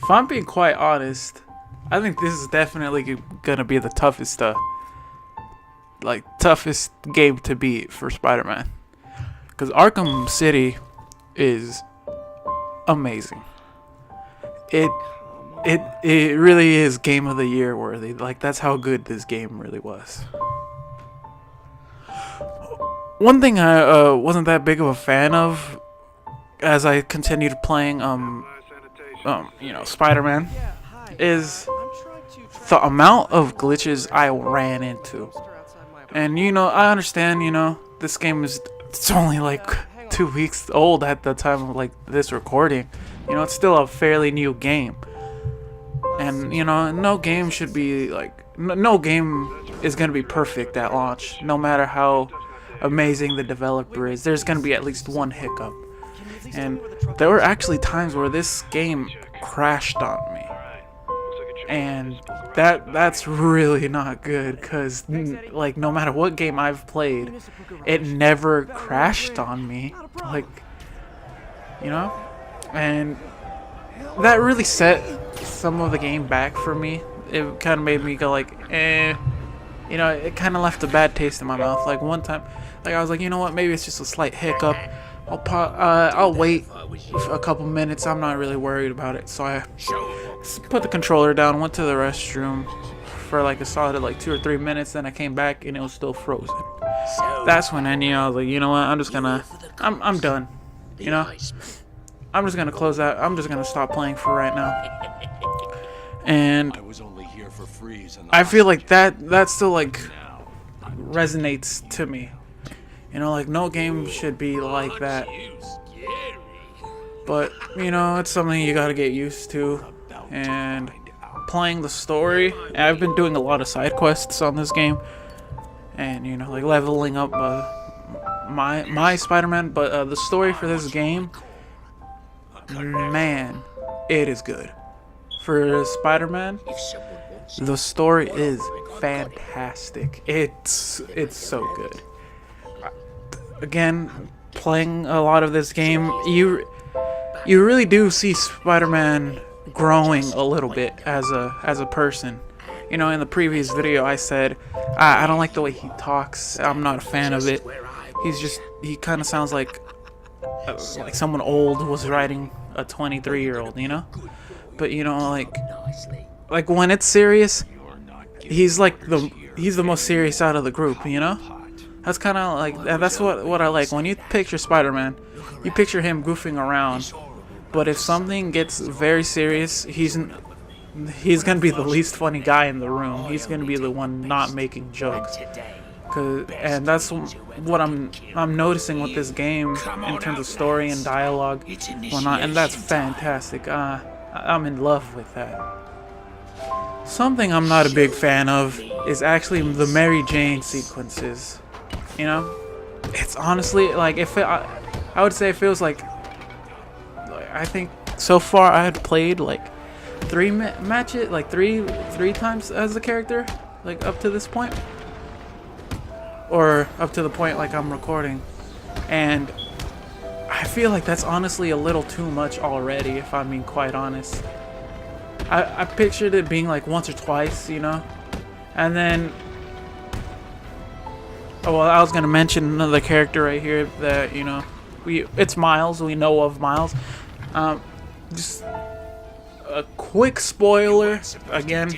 If I'm being quite honest, I think this is definitely gonna be the toughest, toughest game to beat for Spider-Man. Because Arkham City is amazing. It really is Game of the Year worthy. Like, that's how good this game really was. One thing I wasn't that big of a fan of as I continued playing Spider-Man is the amount of glitches I ran into. And I understand, this game it's only like 2 weeks old at the time of like this recording. It's still a fairly new game. And no game should be like no game is going to be perfect at launch. No matter how amazing the developer is, there's going to be at least one hiccup. And there were actually times where this game crashed on me. And that's really not good, because like no matter what game I've played, it never crashed on me, and that really set some of the game back for me. It kind of made me go like, it kind of left a bad taste in my mouth. Like one time, I was like, you know what, maybe it's just a slight hiccup. I'll wait a couple minutes. I'm not really worried about it. So I put the controller down, went to the restroom for like a solid 2 or 3 minutes. Then I came back and it was still frozen. That's when I knew. I was like, you know what? I'm done. I'm just gonna close that. I'm just gonna stop playing for right now. And I feel like that still resonates to me. No game should be like that. But, it's something you gotta get used to. And playing the story, I've been doing a lot of side quests on this game. And, leveling up my Spider-Man. But the story for this game, man, it is good. For Spider-Man, the story is fantastic. It's so good. Again, playing a lot of this game, you really do see Spider-Man growing a little bit as a person. In the previous video I said I don't like the way he talks. I'm not a fan of it. He kind of sounds like someone old was writing a 23-year-old, But like when it's serious, he's the most serious out of the group, That's kind of that's what I like. When you picture Spider-Man, you picture him goofing around. But if something gets very serious, he's gonna be the least funny guy in the room. He's gonna be the one not making jokes. And that's what I'm noticing with this game in terms of story and dialogue, whatnot, and that's fantastic. I'm in love with that. Something I'm not a big fan of is actually the Mary Jane sequences. It's honestly I would say it feels like I think so far I had played 3 matches, three times as a character, up to this point, or up to the point I'm recording, and I feel like that's honestly a little too much already, if I'm being quite honest. I pictured it being once or twice, and then. Oh, well, I was gonna mention another character right here that it's Miles. We know of Miles. Just a quick spoiler. Again,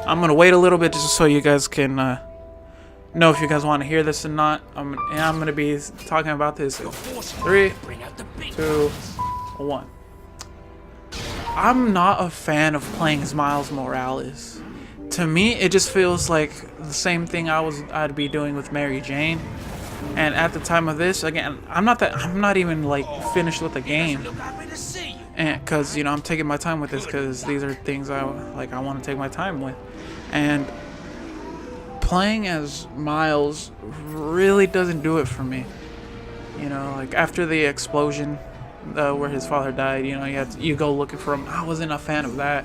I'm gonna wait a little bit just so you guys can know if you guys want to hear this or not. I'm gonna be talking about this. 3, 2, 1. I'm not a fan of playing as Miles Morales. To me, it just feels like the same thing I'd be doing with Mary Jane. And at the time of this, again, I'm not even finished with the game. And cuz I'm taking my time with this, cuz these are things I want to take my time with. And playing as Miles really doesn't do it for me. After the explosion where his father died, you go looking for him. I wasn't a fan of that.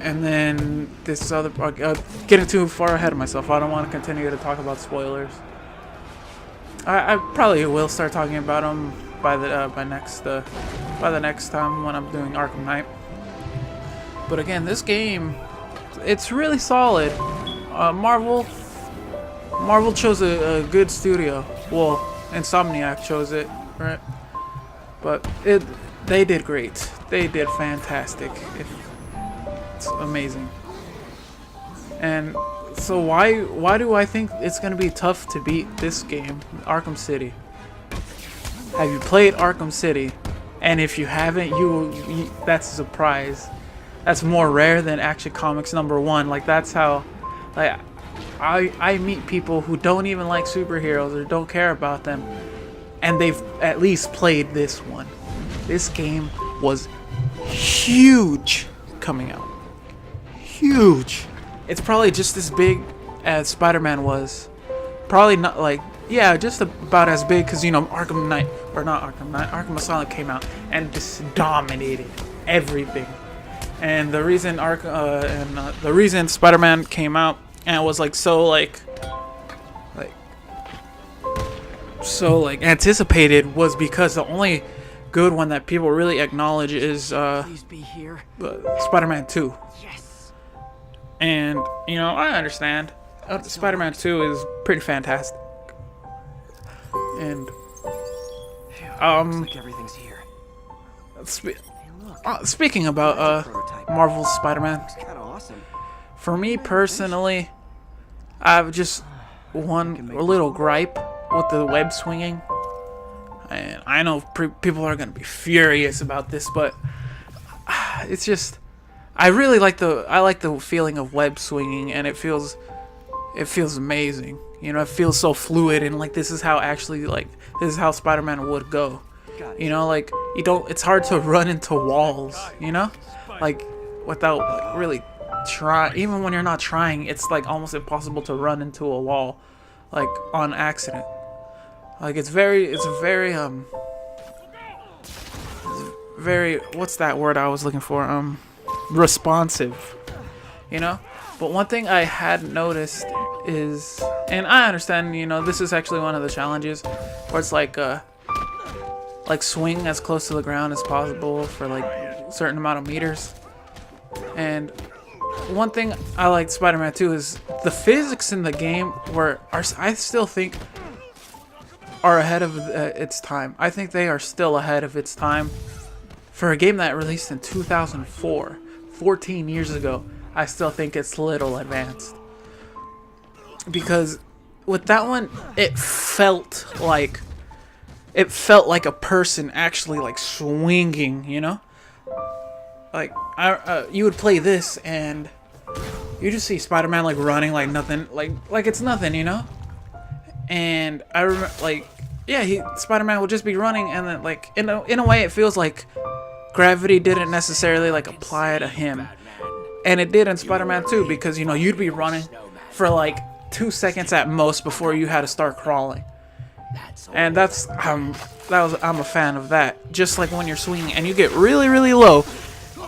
And then this other, getting too far ahead of myself. I don't want to continue to talk about spoilers. I probably will start talking about them by the next time when I'm doing Arkham Knight. But again, this game, it's really solid. Marvel chose a good studio. Well, Insomniac chose it, right? But they did great. They did fantastic. It's amazing. And so why do I think it's gonna be tough to beat this game, Arkham City? Have you played Arkham City? And if you haven't, you that's a surprise. That's more rare than Action Comics #1. Like, that's how, like, I meet people who don't even like superheroes or don't care about them, and they've at least played this one. This game was huge coming out. Huge. It's probably just as big as Spider-Man was. Probably not, like, yeah, just about as big, because, you know, Arkham Asylum came out and just dominated everything. And the reason the reason Spider-Man came out and was like so anticipated was because the only good one that people really acknowledge is Spider-Man 2. Yes. And you know, I understand. Spider-Man 2 is pretty fantastic. And looks like everything's here. Speaking about Marvel's Spider-Man, Kind of awesome. for me personally, I've just one little gripe with the web swinging. And I know people are gonna be furious about this, but it's just I really like the feeling of web swinging, and it feels amazing. You know, it feels so fluid, and like this is how Spider-Man would go. You know, like it's hard to run into walls, you know, like without like, really trying. Even when you're not trying, it's like almost impossible to run into a wall, like on accident. Like it's very what's that word I was looking for? Responsive, you know. But one thing I had noticed is, and I understand, you know, this is actually one of the challenges where it's like swing as close to the ground as possible for like a certain amount of meters. And one thing I like Spider-Man 2 is the physics in the game I still think are ahead of its time. I think they are still ahead of its time for a game that released in 2004, 14 years ago. I still think it's a little advanced, because with that one it felt like a person actually like swinging, you know. Like you would play this and you just see Spider-Man like running like nothing, like it's nothing, you know. And I remember, like, yeah, Spider-Man would just be running, and then like in a way it feels like gravity didn't necessarily like apply to him. And it did in Spider-Man 2, because, you know, you'd be running for like 2 seconds at most before you had to start crawling. And I'm a fan of that. Just like when you're swinging and you get really, really low,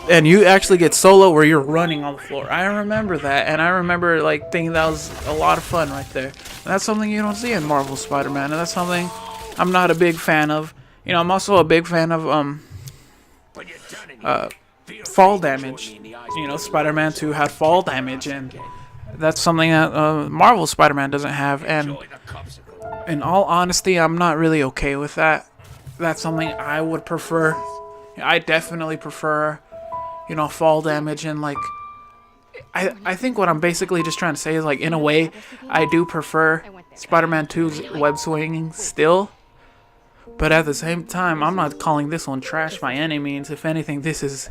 and you actually get so low where you're running on the floor. I remember that, and I remember like thinking that was a lot of fun right there. And that's something you don't see in Marvel Spider-Man, and that's something I'm not a big fan of. You know, I'm also a big fan of fall damage. You know, Spider-Man 2 had fall damage, and that's something that Marvel Spider-Man doesn't have. And in all honesty, I'm not really okay with that. That's something I would prefer. I definitely prefer, you know, fall damage. And like I think what I'm basically just trying to say is, like, in a way, I do prefer Spider-Man 2's web swinging still. But at the same time, I'm not calling this one trash by any means. If anything, this is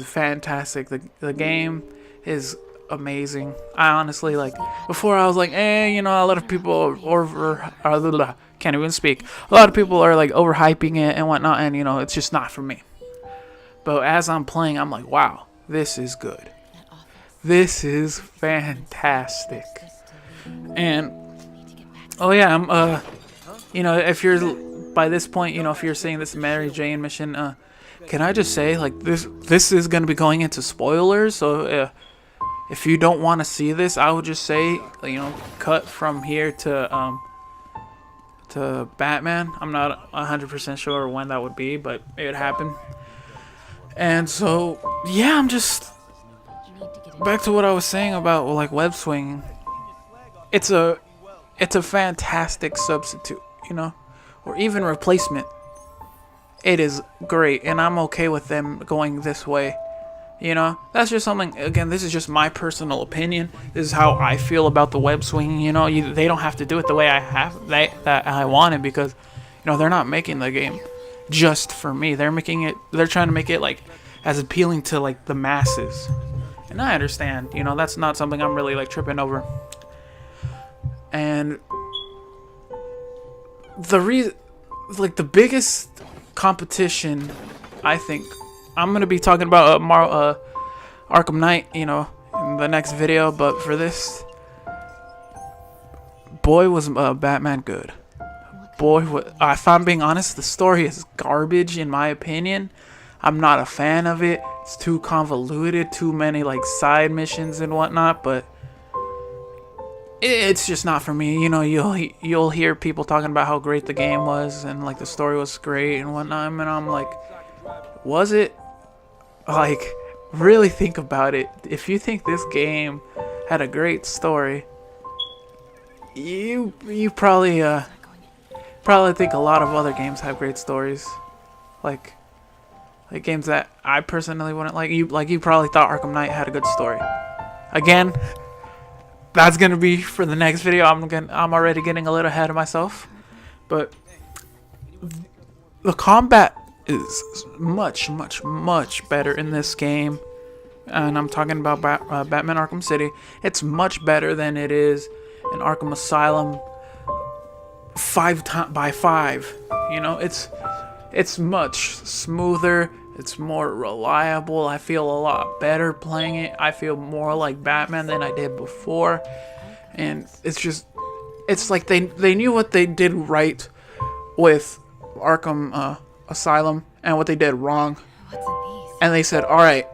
fantastic. The game is amazing. I honestly, like, before I was like, you know, a lot of people can't even speak. A lot of people are like overhyping it and whatnot, and you know, it's just not for me. But as I'm playing, I'm like, wow, this is good. This is fantastic. And oh yeah, I'm you know, if you're by this point, you know, if you're seeing this Mary Jane mission, can I just say, like, this is gonna be going into spoilers, so if you don't want to see this, I would just say, you know, cut from here to Batman. I'm not 100% sure when that would be, but it would happen. And so, yeah, back to what I was saying about like web swinging. It's a fantastic substitute, you know, or even replacement. It is great, and I'm okay with them going this way. You know, that's just something. Again, this is just my personal opinion. This is how I feel about the web swinging. You know, they don't have to do it the way that I want it, because, you know, they're not making the game just for me. They're trying to make it like as appealing to like the masses. And I understand, you know, that's not something I'm really like tripping over. And the biggest competition, I think, I'm gonna be talking about Arkham Knight, you know, in the next video. But for this, boy, was Batman good. Boy, if I'm being honest, the story is garbage in my opinion. I'm not a fan of it. It's too convoluted, too many like side missions and whatnot. But it's just not for me. You know, you'll hear people talking about how great the game was and like the story was great and whatnot, and I'm like, was it? Like, really think about it. If you think this game had a great story, you probably think a lot of other games have great stories, like games that I personally wouldn't like. You probably thought Arkham Knight had a good story. Again, that's gonna be for the next video. I'm already getting a little ahead of myself, but the combat is much better in this game, and I'm talking about Batman Arkham City. It's much better than it is in Arkham Asylum 5x5. You know, it's much smoother. It's more reliable. I feel a lot better playing it. I feel more like Batman than I did before, and it's like they knew what they did right with Arkham Asylum and what they did wrong, and they said, all right,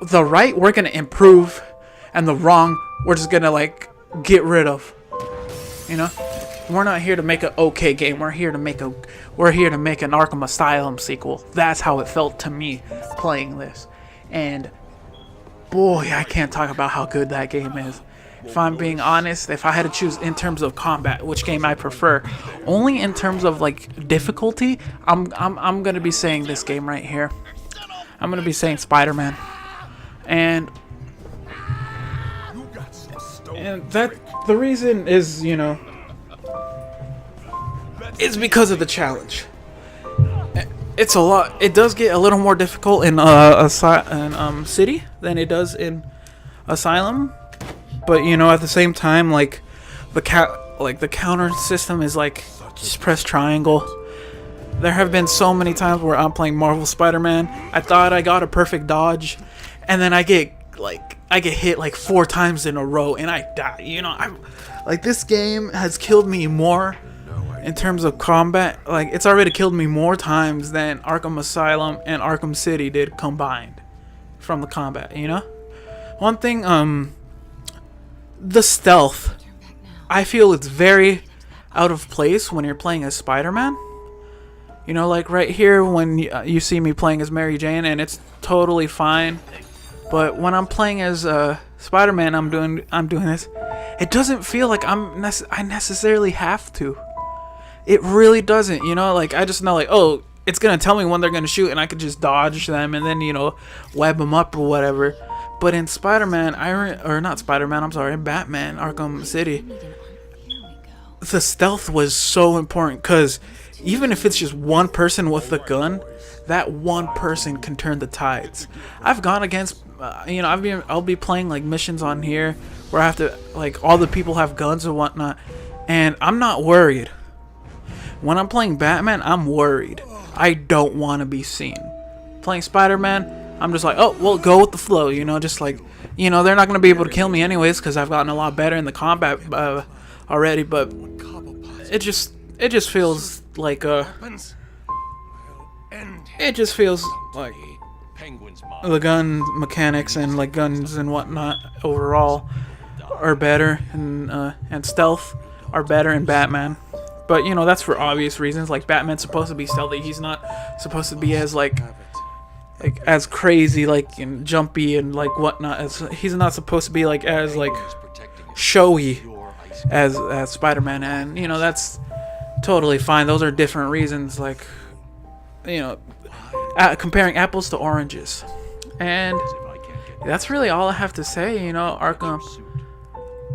the right we're gonna improve, and the wrong we're just gonna like get rid of. You know, we're not here to make an okay game. We're here to make an Arkham Asylum sequel. That's how it felt to me playing this, and boy, I can't talk about how good that game is. If I'm being honest, if I had to choose in terms of combat, which game I prefer, only in terms of like difficulty, I'm gonna be saying this game right here. I'm gonna be saying Spider-Man, and that the reason is, you know, is because of the challenge. It's a lot. It does get a little more difficult in City than it does in Asylum. But, you know, at the same time, like the counter system is like just press triangle. There have been so many times where I'm playing Marvel Spider-Man. I thought I got a perfect dodge, and then I get hit like 4 times in a row, and I die. You know, I'm like, this game has killed me more in terms of combat. Like, it's already killed me more times than Arkham Asylum and Arkham City did combined from the combat. You know, one thing, the stealth, I feel it's very out of place when you're playing as Spider-Man. You know, like right here when you see me playing as Mary Jane, and it's totally fine. But when I'm playing as Spider-Man, I'm doing this. It doesn't feel like I necessarily have to. It really doesn't. You know, like I just know, like, oh, it's gonna tell me when they're gonna shoot, and I could just dodge them and then, you know, web them up or whatever. But in Spider-Man, Batman Arkham City, the stealth was so important, because even if it's just one person with a gun, that one person can turn the tides. I've gone against, you know, I'll be playing like missions on here where I have to, like, all the people have guns and whatnot, and I'm not worried. When I'm playing Batman, I'm worried. I don't want to be seen. Playing Spider-Man, I'm just like, oh, well, go with the flow, you know, just like, you know, they're not going to be able to kill me anyways because I've gotten a lot better in the combat already, but it just feels like, the gun mechanics and, like, guns and whatnot overall are better, and stealth are better in Batman. But, you know, that's for obvious reasons. Like, Batman's supposed to be stealthy. He's not supposed to be as, like, like as crazy, like and jumpy and like whatnot. As he's not supposed to be like as like showy as Spider-Man, and you know that's totally fine. Those are different reasons, like you know, comparing apples to oranges, and that's really all I have to say. You know,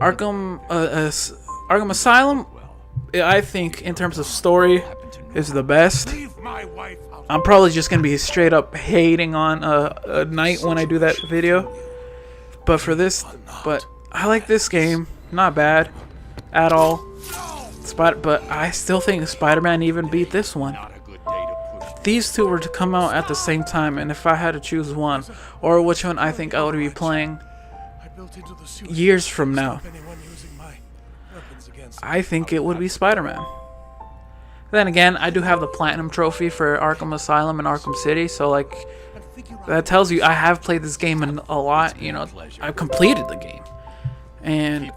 Arkham Asylum, I think in terms of story, is the best. I'm probably just gonna be straight up hating on a night when I do that video, but I like this game, not bad at all. But I still think Spider-Man even beat this one. If these two were to come out at the same time, and if I had to choose one, or which one I think I would be playing years from now, I think it would be Spider-Man. Then again, I do have the Platinum Trophy for Arkham Asylum and Arkham City, so like that tells you I have played this game a lot. You know, I've completed the game, and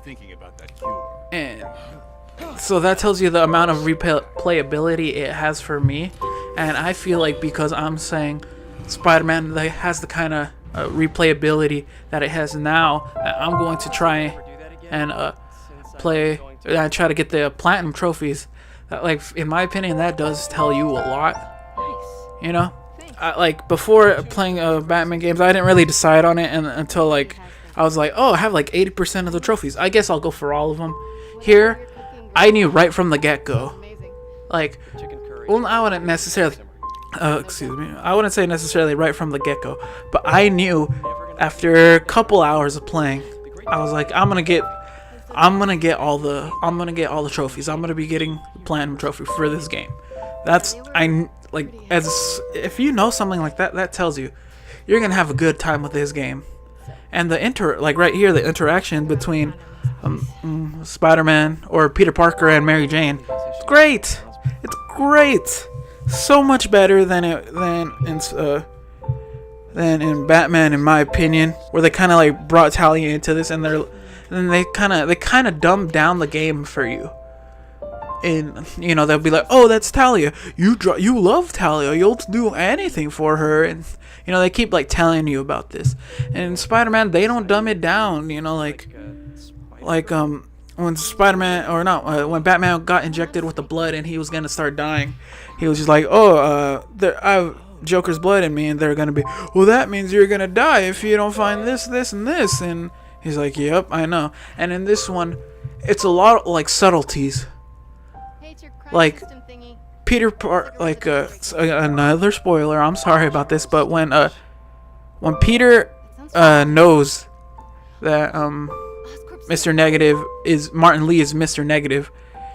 so that tells you the amount of replayability it has for me. And I feel like because I'm saying Spider-Man has the kind of replayability that it has now, I'm going to try and try to get the Platinum trophies. Like in my opinion, that does tell you a lot. You know, like before playing Batman games, I didn't really decide on it until like I was like, oh, I have like 80% of the trophies. I guess I'll go for all of them. Here, I knew right from the get-go. Like, well, I wouldn't necessarily, I wouldn't say necessarily right from the get-go, but I knew after a couple hours of playing, I was like, I'm gonna get all the trophies. I'm gonna be getting the Platinum Trophy for this game. That's if you know something like that, that tells you you're gonna have a good time with this game. And the right here, the interaction between Spider-Man or Peter Parker and Mary Jane, it's great. It's great. So much better than in Batman, in my opinion, where they kind of like brought Talia into this, and they kind of dumbed down the game for you. And you know, they'll be like, "Oh, that's Talia. You love Talia. You'll do anything for her." And you know, they keep like telling you about this. And in Spider-Man, they don't dumb it down. You know, like when Spider-Man or not when Batman got injected with the blood and he was gonna start dying, he was just like, "Oh, I have Joker's blood in me," and they're gonna be, "Well, that means you're gonna die if you don't find this, this, and this." And he's like, "Yep, I know." And in this one, it's a lot of like subtleties. Like Peter another spoiler. I'm sorry about this, but when Peter knows that Mr. Negative is Martin Lee is Mr. Negative,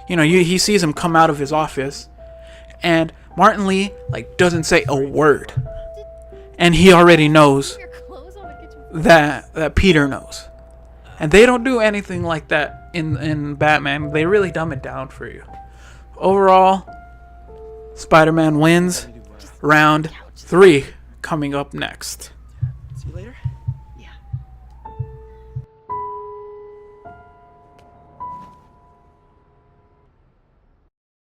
you know, he sees him come out of his office, and Martin Lee like doesn't say a word, and he already knows that Peter knows, and they don't do anything like that in Batman. They really dumb it down for you. Overall, Spider-Man wins. Round 3 coming up next. See you later.